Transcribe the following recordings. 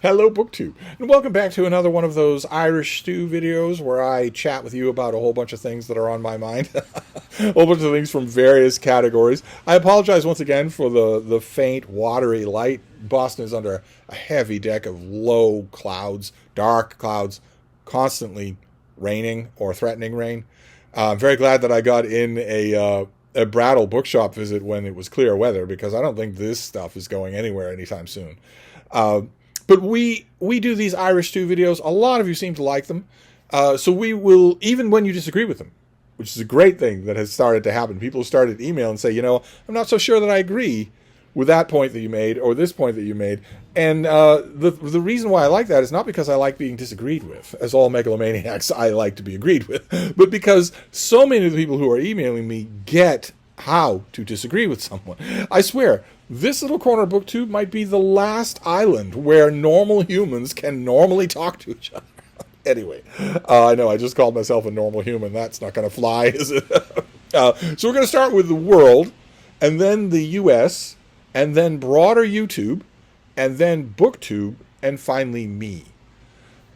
Hello, BookTube, and welcome back to another one of those Irish Stew videos where I chat with you about a whole bunch of things that are on my mind. A whole bunch of things from various categories. I apologize once again for the faint, watery light. Boston is under a heavy deck of low clouds, dark clouds, constantly raining or threatening rain. I'm very glad that I got in a Brattle bookshop visit when it was clear weather, because I don't think this stuff is going anywhere anytime soon. But we do these Irish Stew videos. A lot of you seem to like them. So we will, even when you disagree with them, which is a great thing that has started to happen. People started to email and say, I'm not so sure that I agree with that point that you made or this point that you made. And the reason why I like that is not because I like being disagreed with, as all megalomaniacs I like to be agreed with, but because so many of the people who are emailing me get how to disagree with someone. I swear, this little corner of BookTube might be the last island where normal humans can normally talk to each other. Anyway, I know I just called myself a normal human. That's not going to fly, is it? So we're going to start with the world, and then the US, and then broader YouTube, and then BookTube, and finally me.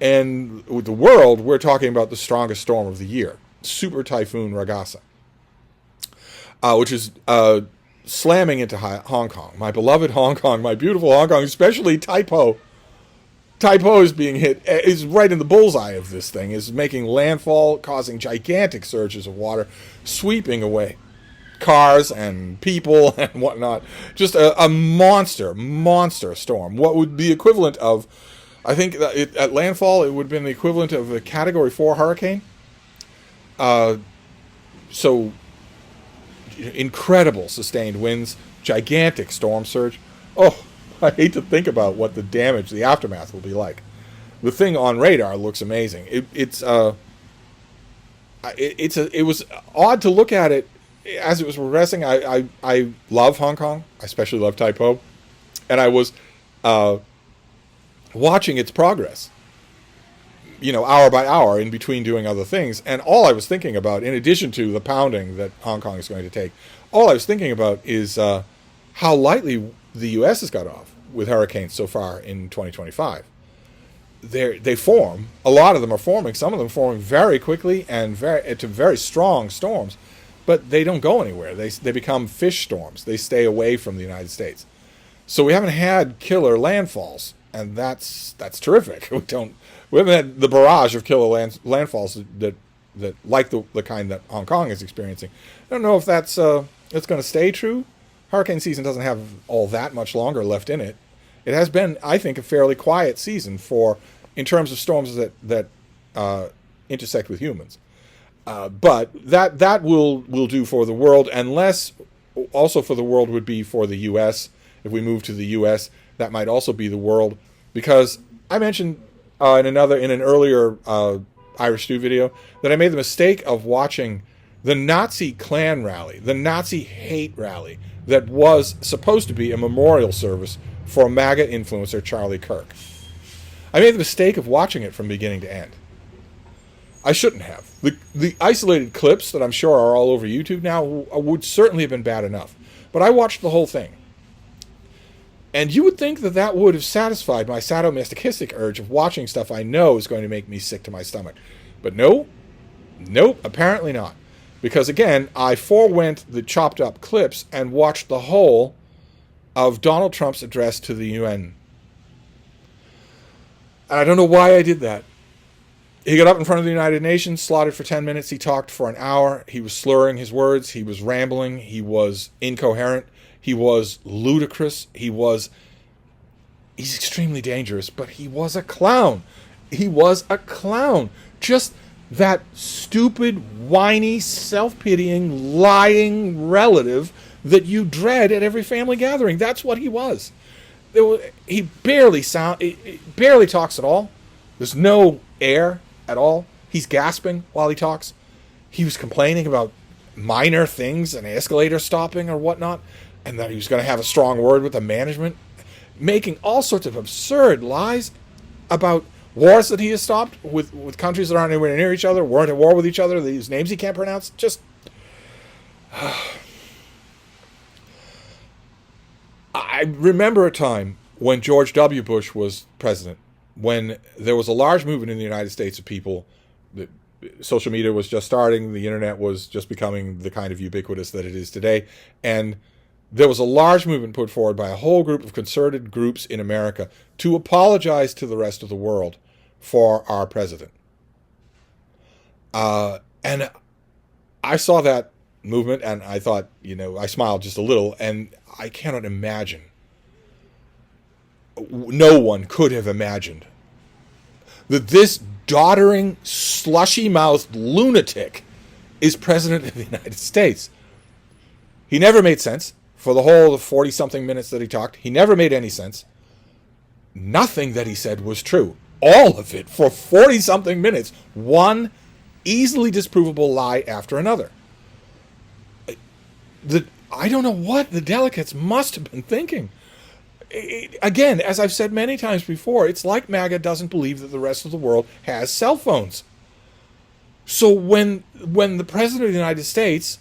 And with the world, we're talking about the strongest storm of the year, Super Typhoon Ragasa, which is slamming into Hong Kong. My beloved Hong Kong, my beautiful Hong Kong, especially Taipo. Taipo is being hit, is right in the bullseye of this thing, is making landfall, causing gigantic surges of water, sweeping away cars and people and whatnot. Just a monster storm. What would be equivalent of, I think at landfall, it would have been the equivalent of a Category 4 hurricane. So incredible sustained winds, gigantic storm surge. Oh, I hate to think about what the damage, the aftermath will be like. The thing on radar looks amazing. It was odd to look at it as it was progressing. I love Hong Kong. I especially love Taipo, and I was watching its progress, hour by hour in between doing other things. And all I was thinking about, in addition to the pounding that Hong Kong is going to take, all I was thinking about is how lightly the U.S. has got off with hurricanes so far in 2025. They form. A lot of them are forming. Some of them forming very quickly and to very strong storms, but they don't go anywhere. They become fish storms. They stay away from the United States. So we haven't had killer landfalls, and that's terrific. We haven't had the barrage of killer landfalls that like the kind that Hong Kong is experiencing. I don't know if that's going to stay true. Hurricane season doesn't have all that much longer left in it. It has been, I think, a fairly quiet season in terms of storms that intersect with humans. But that will do for the world, unless also for the world would be for the U.S. If we move to the U.S., that might also be the world, because I mentioned in an earlier Irish Stew video that I made the mistake of watching the Nazi Klan rally, the Nazi hate rally that was supposed to be a memorial service for MAGA influencer Charlie Kirk. I made the mistake of watching it from beginning to end. I shouldn't have. The isolated clips that I'm sure are all over YouTube now would certainly have been bad enough. But I watched the whole thing. And you would think that would have satisfied my sadomasochistic urge of watching stuff I know is going to make me sick to my stomach. But nope, apparently not. Because again, I forewent the chopped up clips and watched the whole of Donald Trump's address to the UN. And I don't know why I did that. He got up in front of the United Nations, slotted for 10 minutes. He talked for an hour. He was slurring his words. He was rambling. He was incoherent. He was ludicrous. He's extremely dangerous, but he was a clown. He was a clown. Just that stupid, whiny, self-pitying, lying relative that you dread at every family gathering. That's what he was. He barely talks at all. There's no air at all. He's gasping while he talks. He was complaining about minor things, an escalator stopping or whatnot, and that he was going to have a strong word with the management, making all sorts of absurd lies about wars that he has stopped with countries that aren't anywhere near each other, weren't at war with each other, these names he can't pronounce. Just I remember a time when George W. Bush was president, when there was a large movement in the United States of people, that social media was just starting, the internet was just becoming the kind of ubiquitous that it is today, and there was a large movement put forward by a whole group of concerted groups in America to apologize to the rest of the world for our president. And I saw that movement and I thought, I smiled just a little, and I cannot imagine, no one could have imagined that this doddering, slushy-mouthed lunatic is president of the United States. He never made sense. For the whole 40-something minutes that he talked, he never made any sense. Nothing that he said was true. All of it for 40-something minutes. One easily disprovable lie after another. I don't know what the delegates must have been thinking. Again, as I've said many times before, it's like MAGA doesn't believe that the rest of the world has cell phones. So when the President of the United States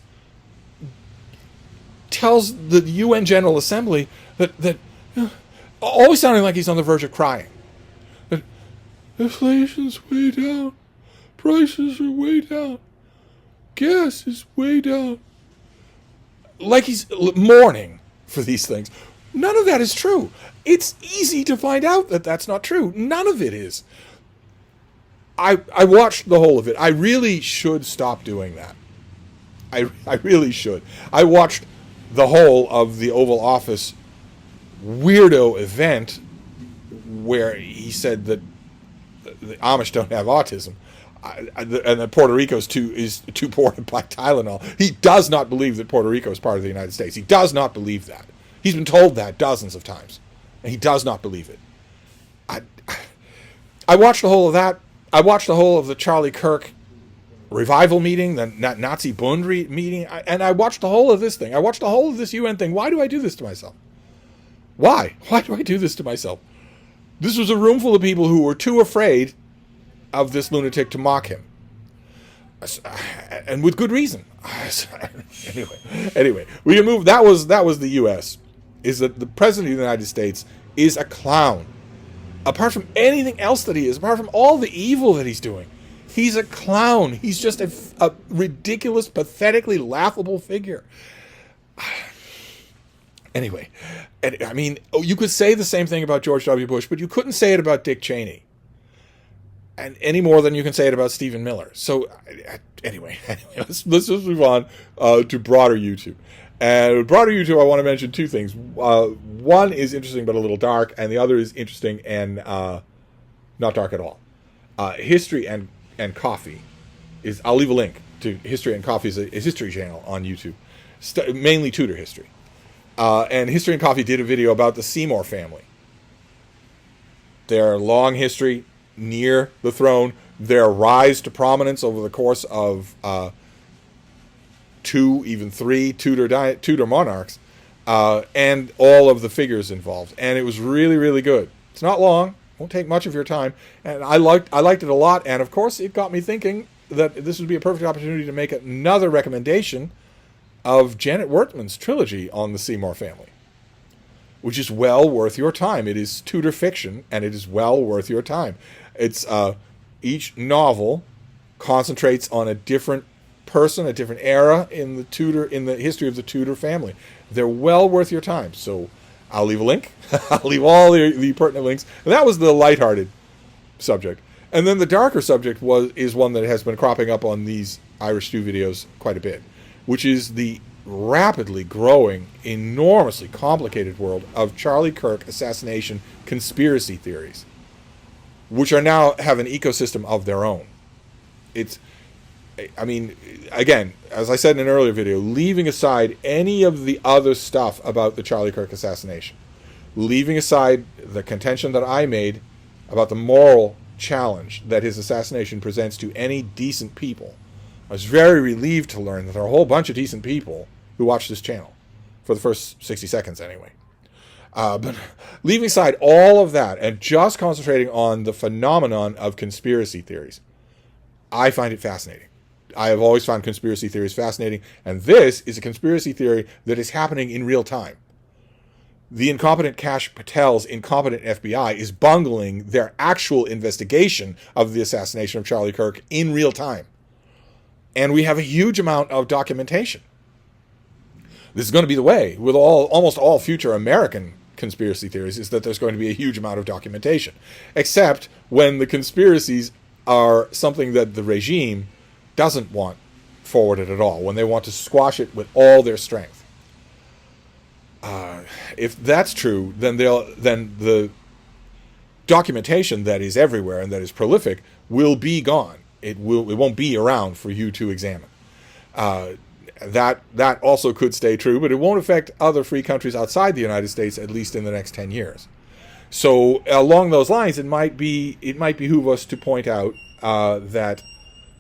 tells the UN General Assembly that always sounding like he's on the verge of crying, that inflation's way down, prices are way down, gas is way down, like he's mourning for these things. None of that is true. It's easy to find out that that's not true. None of it is. I watched the whole of it. I really should stop doing that. I really should. I watched the whole of the Oval Office weirdo event where he said that the Amish don't have autism, and that Puerto Rico is too poor to buy Tylenol. He does not believe that Puerto Rico is part of the United States. He does not believe that. He's been told that dozens of times, and he does not believe it. I watched the whole of that. I watched the whole of the Charlie Kirk revival meeting, the Nazi Bund meeting, and I watched the whole of this thing. I watched the whole of this UN thing. Why do I do this to myself? Why? Why do I do this to myself? This was a room full of people who were too afraid of this lunatic to mock him. And with good reason. Anyway, we can move. That was the U.S. Is that the President of the United States is a clown. Apart from anything else that he is, apart from all the evil that he's doing, he's a clown. He's just a ridiculous, pathetically laughable figure. Anyway, I mean, you could say the same thing about George W. Bush, but you couldn't say it about Dick Cheney. And any more than you can say it about Stephen Miller. So, anyway, let's just move on to broader YouTube. And with broader YouTube, I want to mention two things. One is interesting but a little dark, and the other is interesting and not dark at all. History and Coffee is. I'll leave a link to History and Coffee is a history channel on YouTube, mainly Tudor history. And History and Coffee did a video about the Seymour family. Their long history near the throne, their rise to prominence over the course of 2, even 3 Tudor monarchs, and all of the figures involved. And it was really, really good. It's not long. Won't take much of your time. And I liked it a lot. And, of course, it got me thinking that this would be a perfect opportunity to make another recommendation of Janet Wertman's trilogy on the Seymour family, which is well worth your time. It is Tudor fiction, and it is well worth your time. It's each novel concentrates on a different person, a different era in the history of the Tudor family. They're well worth your time. So I'll leave a link. I'll leave all the pertinent links. And that was the lighthearted subject. And then the darker subject is one that has been cropping up on these Irish Stew videos quite a bit, which is the rapidly growing, enormously complicated world of Charlie Kirk assassination conspiracy theories, which are now have an ecosystem of their own. I mean, again, as I said in an earlier video, leaving aside any of the other stuff about the Charlie Kirk assassination, leaving aside the contention that I made about the moral challenge that his assassination presents to any decent people, I was very relieved to learn that there are a whole bunch of decent people who watch this channel, for the first 60 seconds anyway. But leaving aside all of that and just concentrating on the phenomenon of conspiracy theories, I find it fascinating. I have always found conspiracy theories fascinating, and this is a conspiracy theory that is happening in real time. the incompetent Kash Patel's incompetent FBI is bungling their actual investigation of the assassination of Charlie Kirk in real time. And we have a huge amount of documentation. This is going to be the way with almost all future American conspiracy theories, is that there's going to be a huge amount of documentation. Except when the conspiracies are something that the regime doesn't want forwarded at all, when they want to squash it with all their strength. If that's true, then the documentation that is everywhere and that is prolific will be gone. It won't be around for you to examine. That also could stay true, but it won't affect other free countries outside the United States, at least in the next 10 years. So along those lines, it might behoove us to point out that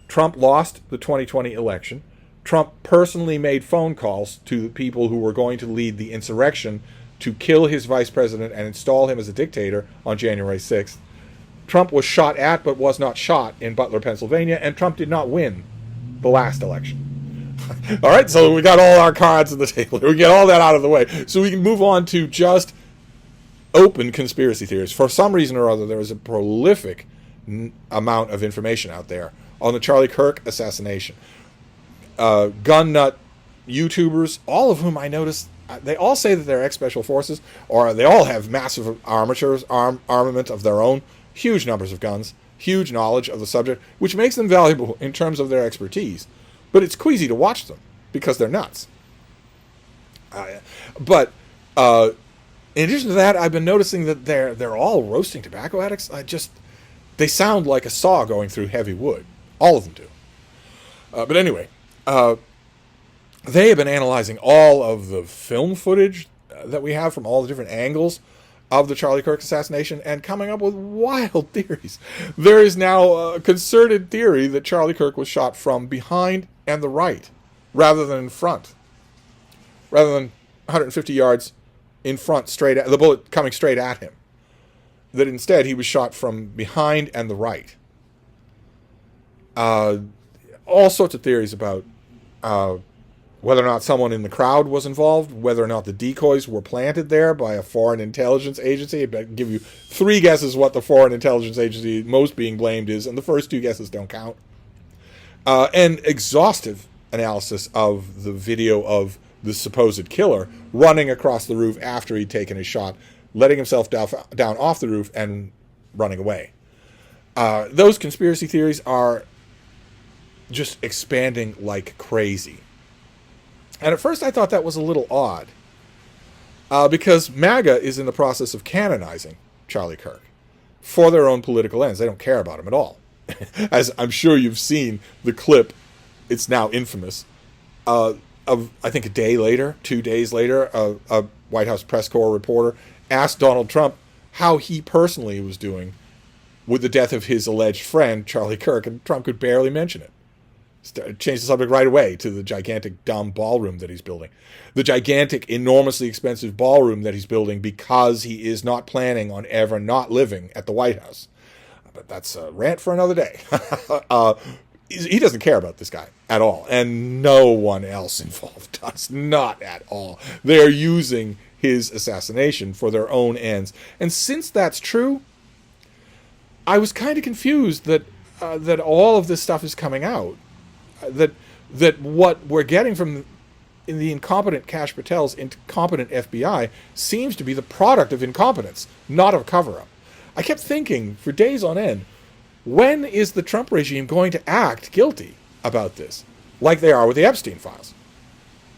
Trump lost the 2020 election. Trump personally made phone calls to the people who were going to lead the insurrection to kill his vice president and install him as a dictator on January 6th. Trump was shot at but was not shot in Butler, Pennsylvania, and Trump did not win the last election. All right, so we got all our cards on the table. We get all that out of the way. So we can move on to just open conspiracy theories. For some reason or other, there is a prolific amount of information out there on the Charlie Kirk assassination. Gun nut YouTubers, all of whom I noticed, they all say that they're ex-special forces, or they all have massive armament of their own, huge numbers of guns, huge knowledge of the subject, which makes them valuable in terms of their expertise. But it's queasy to watch them because they're nuts. But in addition to that, I've been noticing that they're all roasting tobacco addicts. They sound like a saw going through heavy wood. All of them do. But anyway, they have been analyzing all of the film footage that we have from all the different angles of the Charlie Kirk assassination and coming up with wild theories. There is now a concerted theory that Charlie Kirk was shot from behind and the right rather than in front. Rather than 150 yards in front, the bullet coming straight at him. That instead he was shot from behind and the right. All sorts of theories about whether or not someone in the crowd was involved, whether or not the decoys were planted there by a foreign intelligence agency. I'd give you 3 guesses what the foreign intelligence agency most being blamed is, and the first 2 guesses don't count. And exhaustive analysis of the video of the supposed killer running across the roof after he'd taken his shot, letting himself down off the roof and running away. Those conspiracy theories are just expanding like crazy. And at first I thought that was a little odd, because MAGA is in the process of canonizing Charlie Kirk for their own political ends. They don't care about him at all. As I'm sure you've seen the clip, it's now infamous, of, I think 2 days later, a White House press corps reporter asked Donald Trump how he personally was doing with the death of his alleged friend, Charlie Kirk, and Trump could barely mention it. Changed the subject right away to the gigantic, dumb ballroom that he's building. The gigantic, enormously expensive ballroom that he's building because he is not planning on ever not living at the White House. But that's a rant for another day. He doesn't care about this guy at all. And no one else involved does. Not at all. They're using his assassination for their own ends. And since that's true, I was kind of confused that all of this stuff is coming out. That what we're getting from the incompetent Kash Patel's incompetent FBI seems to be the product of incompetence, not of cover-up. I kept thinking for days on end, when is the Trump regime going to act guilty about this, like they are with the Epstein files?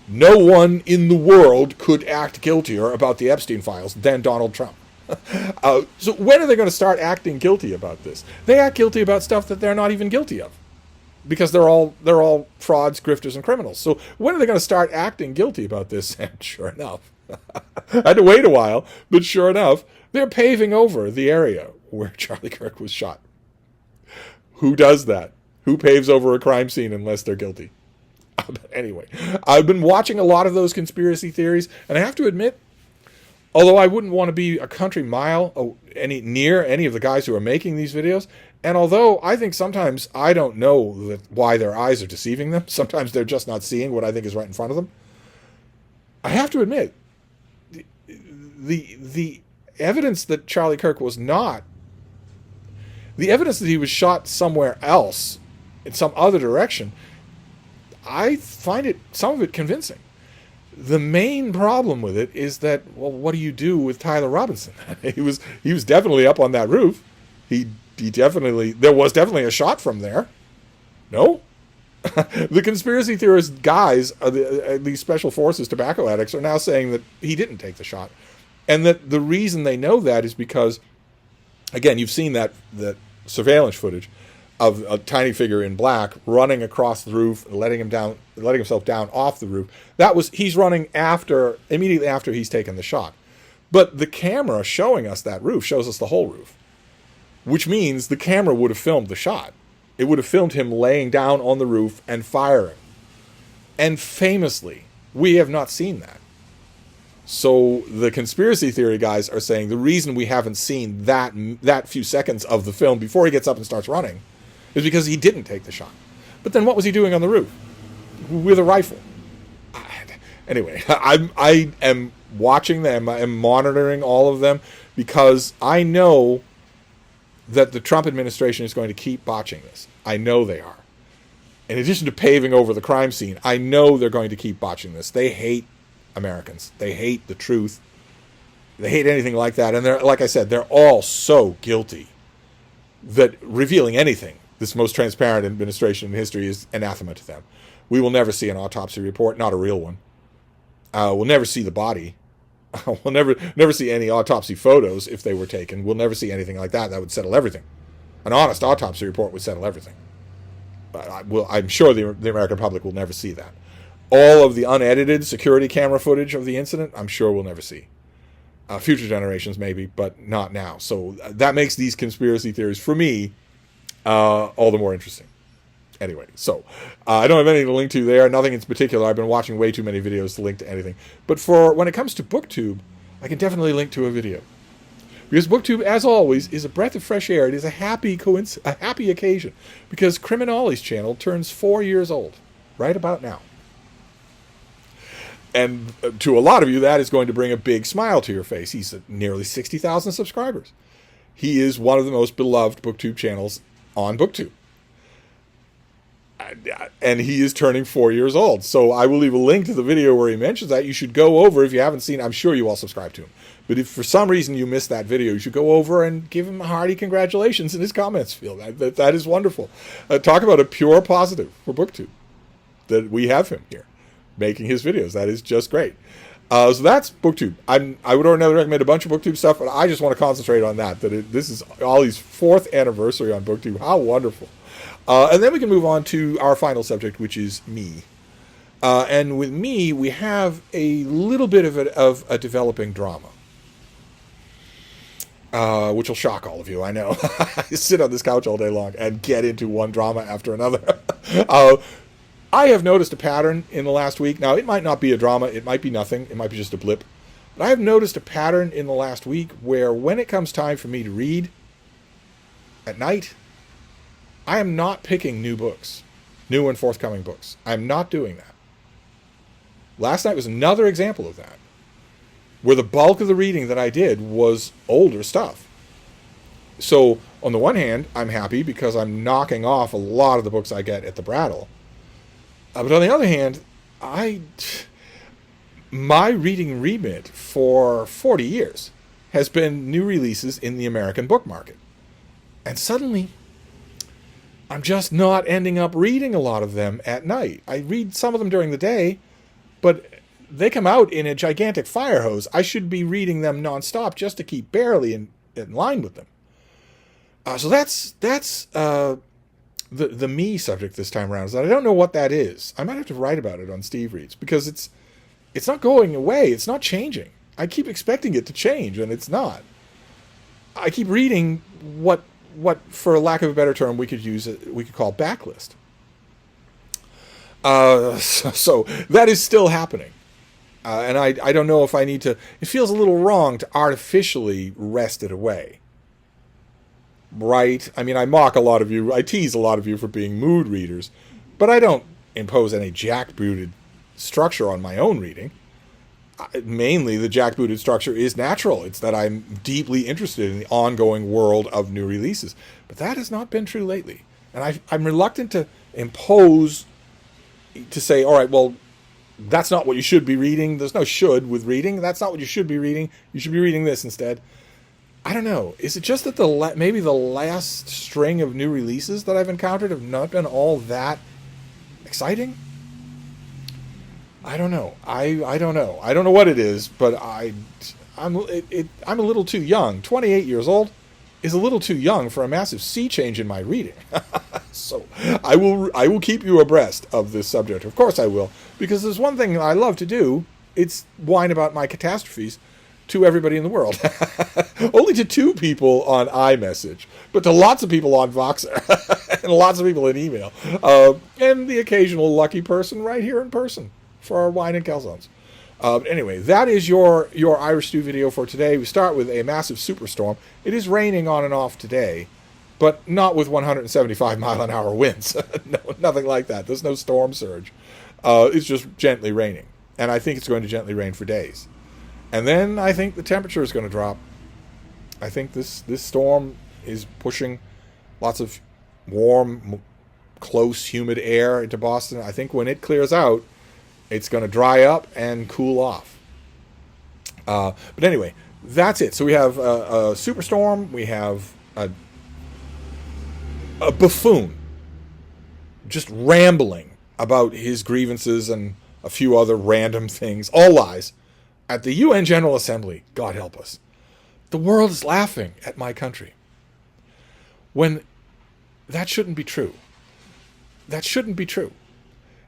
No one in the world could act guiltier about the Epstein files than Donald Trump. So when are they going to start acting guilty about this? They act guilty about stuff that they're not even guilty of, because they're all frauds, grifters, and criminals. So when are they going to start acting guilty about this? And sure enough, I had to wait a while, but sure enough, they're paving over the area where Charlie Kirk was shot. Who does that? Who paves over a crime scene unless they're guilty? But anyway, I've been watching a lot of those conspiracy theories, and I have to admit, although I wouldn't want to be a country mile near any of the guys who are making these videos, and although I think sometimes I don't know why their eyes are deceiving them, sometimes they're just not seeing what I think is right in front of them, I have to admit, the evidence that Charlie Kirk was not, the evidence that he was shot somewhere else, in some other direction, I find it, some of it, convincing. The main problem with it is that, well, what do you do with Tyler Robinson? he was definitely up on that roof. He definitely, there was definitely a shot from there. No? The conspiracy theorist guys, these special forces tobacco addicts, are now saying that he didn't take the shot. And that the reason they know that is because, again, you've seen that surveillance footage of a tiny figure in black running across the roof, letting himself down off the roof. He's running immediately after he's taken the shot. But the camera showing us that roof shows us the whole roof, which means the camera would have filmed the shot. It would have filmed him laying down on the roof and firing. And famously, we have not seen that. So the conspiracy theory guys are saying the reason we haven't seen that few seconds of the film before he gets up and starts running is because he didn't take the shot. But then what was he doing on the roof? With a rifle. Anyway, I am watching them, I am monitoring all of them, because I know that the Trump administration is going to keep botching this. I know they are. In addition to paving over the crime scene, I know they're going to keep botching this. They hate Americans. They hate the truth. They hate anything like that. And they're, like I said, they're all so guilty that revealing anything, this most transparent administration in history, is anathema to them. We will never see an autopsy report, not a real one. We'll never see the body. We'll never see any autopsy photos if they were taken. We'll never see anything like that. That would settle everything. An honest autopsy report would settle everything. But I'm sure the American public will never see that. All of the unedited security camera footage of the incident, I'm sure we'll never see. Future generations maybe, but not now. So that makes these conspiracy theories, for me, all the more interesting. Anyway, so I don't have anything to link to there. Nothing in particular. I've been watching way too many videos to link to anything. But for when it comes to BookTube, I can definitely link to a video. Because BookTube, as always, is a breath of fresh air. It is a happy occasion. Because CriminOlly's channel turns 4 years old right about now. And to a lot of you, that is going to bring a big smile to your face. He's at nearly 60,000 subscribers. He is one of the most beloved BookTube channels on BookTube. And he is turning 4 years old. So I will leave a link to the video where he mentions that. You should go over, if you haven't seen, I'm sure you all subscribe to him. But if for some reason you missed that video, you should go over and give him a hearty congratulations in his comments field. That is wonderful. Talk about a pure positive for BookTube, that we have him here making his videos. That is just great. So that's BookTube. I would ordinarily recommend a bunch of BookTube stuff, but I just want to concentrate on that. This is Ollie's 4th anniversary on BookTube. How wonderful. And then we can move on to our final subject, which is me. And with me, we have a little bit of a developing drama. Which will shock all of you, I know. I sit on this couch all day long and get into one drama after another. I have noticed a pattern in the last week. Now, it might not be a drama. It might be nothing. It might be just a blip. But I have noticed a pattern in the last week where when it comes time for me to read at night, I am not picking new books, new and forthcoming books. I'm not doing that. Last night was another example of that, where the bulk of the reading that I did was older stuff. So, on the one hand, I'm happy because I'm knocking off a lot of the books I get at the Brattle. But on the other hand, my reading remit for 40 years has been new releases in the American book market. And suddenly, I'm just not ending up reading a lot of them at night. I read some of them during the day, but they come out in a gigantic fire hose. I should be reading them nonstop just to keep barely in line with them. So that's the me subject this time around, is that I don't know what that is. I might have to write about it on Steve Reads, because it's not going away. It's not changing. I keep expecting it to change, and it's not. I keep reading what for lack of a better term we could call backlist. So that is still happening. And I don't know if I need to. It feels a little wrong to artificially wrest it away. Right? I mean, I mock a lot of you. I tease a lot of you for being mood readers. But I don't impose any jackbooted structure on my own reading. mainly the jackbooted structure is natural. It's that I'm deeply interested in the ongoing world of new releases. But that has not been true lately. And I'm reluctant to impose, to say, all right, well, that's not what you should be reading. There's no should with reading. That's not what you should be reading. You should be reading this instead. I don't know. Is it just that maybe the last string of new releases that I've encountered have not been all that exciting? I don't know. I don't know. I don't know what it is, but I'm a little too young. 28 years old is a little too young for a massive sea change in my reading. So I will keep you abreast of this subject. Of course I will, because there's one thing I love to do. It's whine about my catastrophes to everybody in the world. Only to 2 people on iMessage, but to lots of people on Voxer and lots of people in email, and the occasional lucky person right here in person for our wine and calzones. Anyway, that is your Irish Stew video for today. We start with a massive superstorm. It is raining on and off today, but not with 175-mile-an-hour winds. No, nothing like that. There's no storm surge. It's just gently raining, and I think it's going to gently rain for days. And then I think the temperature is going to drop. I think this storm is pushing lots of warm, close, humid air into Boston. I think when it clears out, it's going to dry up and cool off. But anyway, that's it. So we have a superstorm. We have a buffoon just rambling about his grievances and a few other random things, all lies, at the UN General Assembly. God help us. The world is laughing at my country. When that shouldn't be true. That shouldn't be true.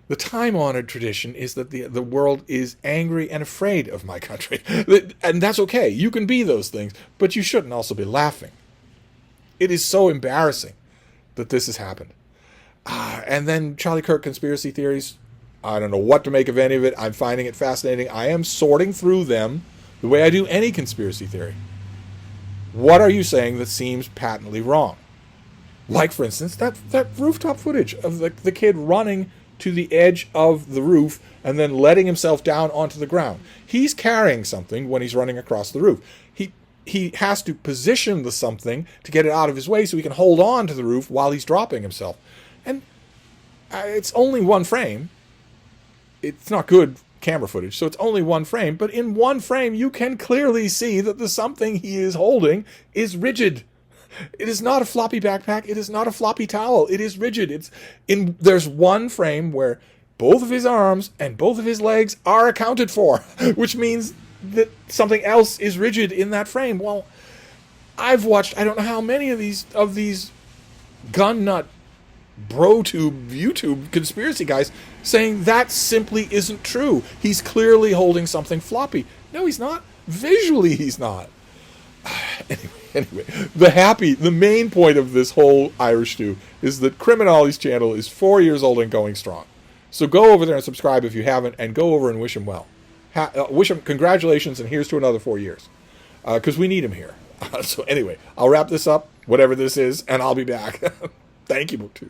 The time-honored tradition is that the world is angry and afraid of my country. And that's okay. You can be those things, but you shouldn't also be laughing. It is so embarrassing that this has happened. And then Charlie Kirk conspiracy theories. I don't know what to make of any of it. I'm finding it fascinating. I am sorting through them the way I do any conspiracy theory. What are you saying that seems patently wrong? Like, for instance, that rooftop footage of the kid running to the edge of the roof and then letting himself down onto the ground. He's carrying something when he's running across the roof. He has to position the something to get it out of his way so he can hold on to the roof while he's dropping himself. And it's only one frame. It's not good camera footage, so it's only one frame. But in one frame, you can clearly see that the something he is holding is rigid. It is not a floppy backpack. It is not a floppy towel. It is rigid. There's one frame where both of his arms and both of his legs are accounted for, which means that something else is rigid in that frame. Well, I've watched I don't know how many of these gun nut bro-tube YouTube conspiracy guys saying that simply isn't true. He's clearly holding something floppy. No, he's not. Visually, he's not. Anyway, the main point of this whole Irish Stew is that CriminOlly's channel is 4 years old and going strong. So go over there and subscribe if you haven't, and go over and wish him well. Wish him congratulations, and here's to another 4 years. Because we need him here. So anyway, I'll wrap this up, whatever this is, and I'll be back. Thank you, BookTube.